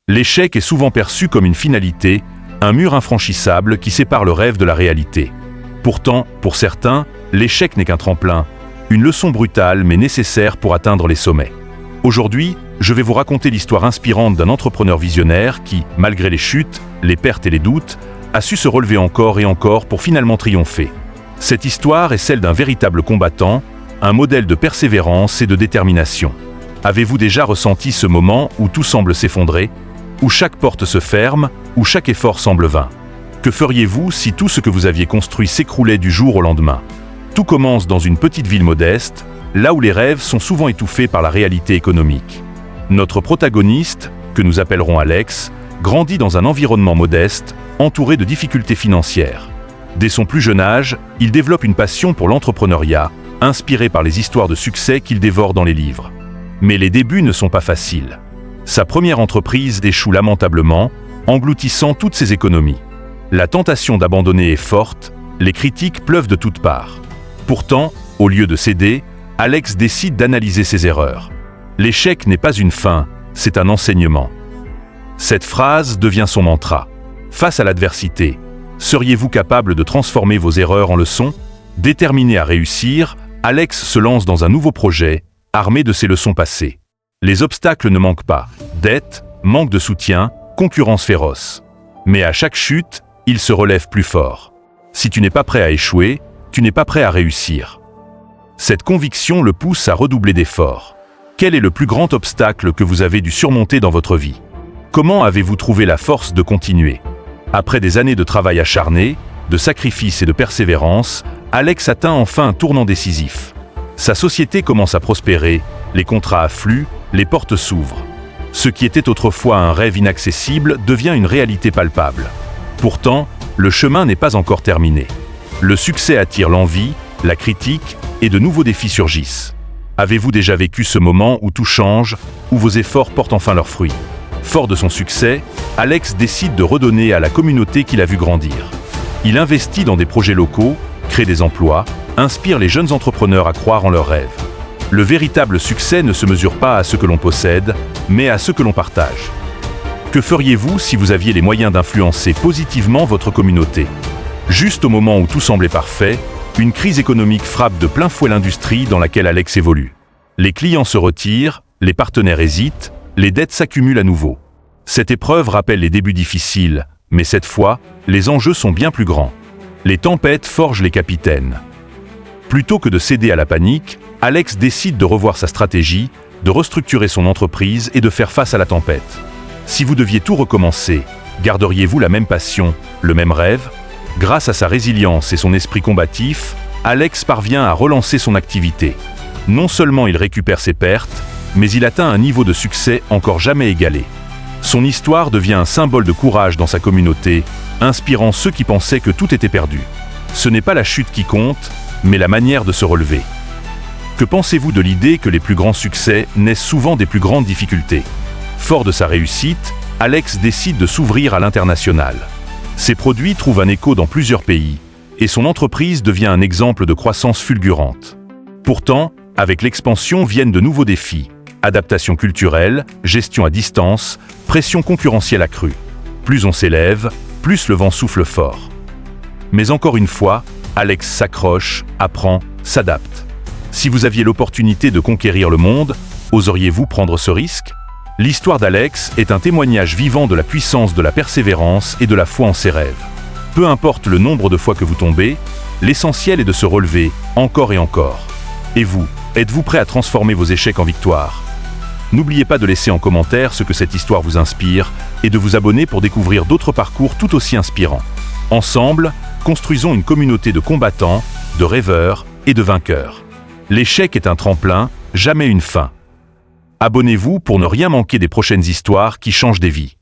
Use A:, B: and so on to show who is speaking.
A: L'échec est souvent perçu comme une finalité, un mur infranchissable qui sépare le rêve de la réalité. Pourtant, pour certains, l'échec n'est qu'un tremplin, une leçon brutale mais nécessaire pour atteindre les sommets. Aujourd'hui, je vais vous raconter l'histoire inspirante d'un entrepreneur visionnaire qui, malgré les chutes, les pertes et les doutes, a su se relever encore et encore pour finalement triompher. Cette histoire est celle d'un véritable combattant, un modèle de persévérance et de détermination. Avez-vous déjà ressenti ce moment où tout semble s'effondrer, où chaque porte se ferme, où chaque effort semble vain? Que feriez-vous si tout ce que vous aviez construit s'écroulait du jour au lendemain? Tout commence dans une petite ville modeste, là où les rêves sont souvent étouffés par la réalité économique. Notre protagoniste, que nous appellerons Alex, grandit dans un environnement modeste, entouré de difficultés financières. Dès son plus jeune âge, il développe une passion pour l'entrepreneuriat, inspiré par les histoires de succès qu'il dévore dans les livres. Mais les débuts ne sont pas faciles. Sa première entreprise échoue lamentablement, engloutissant toutes ses économies. La tentation d'abandonner est forte, les critiques pleuvent de toutes parts. Pourtant, au lieu de céder, Alex décide d'analyser ses erreurs. L'échec n'est pas une fin, c'est un enseignement. Cette phrase devient son mantra. Face à l'adversité, seriez-vous capable de transformer vos erreurs en leçons? Déterminé à réussir, Alex se lance dans un nouveau projet, armé de ses leçons passées. Les obstacles ne manquent pas. Dettes, manque de soutien, concurrence féroce. Mais à chaque chute, il se relève plus fort. Si tu n'es pas prêt à échouer, tu n'es pas prêt à réussir. Cette conviction le pousse à redoubler d'efforts. Quel est le plus grand obstacle que vous avez dû surmonter dans votre vie? Comment avez-vous trouvé la force de continuer? Après des années de travail acharné, de sacrifices et de persévérance, Alex atteint enfin un tournant décisif. Sa société commence à prospérer, les contrats affluent, les portes s'ouvrent. Ce qui était autrefois un rêve inaccessible devient une réalité palpable. Pourtant, le chemin n'est pas encore terminé. Le succès attire l'envie, la critique et de nouveaux défis surgissent. Avez-vous déjà vécu ce moment où tout change, où vos efforts portent enfin leurs fruits? Fort de son succès, Alex décide de redonner à la communauté qu'il a vu grandir. Il investit dans des projets locaux, crée des emplois, inspire les jeunes entrepreneurs à croire en leurs rêves. Le véritable succès ne se mesure pas à ce que l'on possède, mais à ce que l'on partage. Que feriez-vous si vous aviez les moyens d'influencer positivement votre communauté? Juste au moment où tout semblait parfait, une crise économique frappe de plein fouet l'industrie dans laquelle Alex évolue. Les clients se retirent, les partenaires hésitent, les dettes s'accumulent à nouveau. Cette épreuve rappelle les débuts difficiles, mais cette fois, les enjeux sont bien plus grands. Les tempêtes forgent les capitaines. Plutôt que de céder à la panique, Alex décide de revoir sa stratégie, de restructurer son entreprise et de faire face à la tempête. Si vous deviez tout recommencer, garderiez-vous la même passion, le même rêve? Grâce à sa résilience et son esprit combatif, Alex parvient à relancer son activité. Non seulement il récupère ses pertes, mais il atteint un niveau de succès encore jamais égalé. Son histoire devient un symbole de courage dans sa communauté, inspirant ceux qui pensaient que tout était perdu. Ce n'est pas la chute qui compte, mais la manière de se relever. Que pensez-vous de l'idée que les plus grands succès naissent souvent des plus grandes difficultés? Fort de sa réussite, Alex décide de s'ouvrir à l'international. Ses produits trouvent un écho dans plusieurs pays, et son entreprise devient un exemple de croissance fulgurante. Pourtant, avec l'expansion viennent de nouveaux défis. Adaptation culturelle, gestion à distance, pression concurrentielle accrue. Plus on s'élève, plus le vent souffle fort. Mais encore une fois, Alex s'accroche, apprend, s'adapte. Si vous aviez l'opportunité de conquérir le monde, oseriez-vous prendre ce risque? L'histoire d'Alex est un témoignage vivant de la puissance de la persévérance et de la foi en ses rêves. Peu importe le nombre de fois que vous tombez, l'essentiel est de se relever encore et encore. Et vous, êtes-vous prêt à transformer vos échecs en victoires? N'oubliez pas de laisser en commentaire ce que cette histoire vous inspire et de vous abonner pour découvrir d'autres parcours tout aussi inspirants. Ensemble, construisons une communauté de combattants, de rêveurs et de vainqueurs. L'échec est un tremplin, jamais une fin. Abonnez-vous pour ne rien manquer des prochaines histoires qui changent des vies.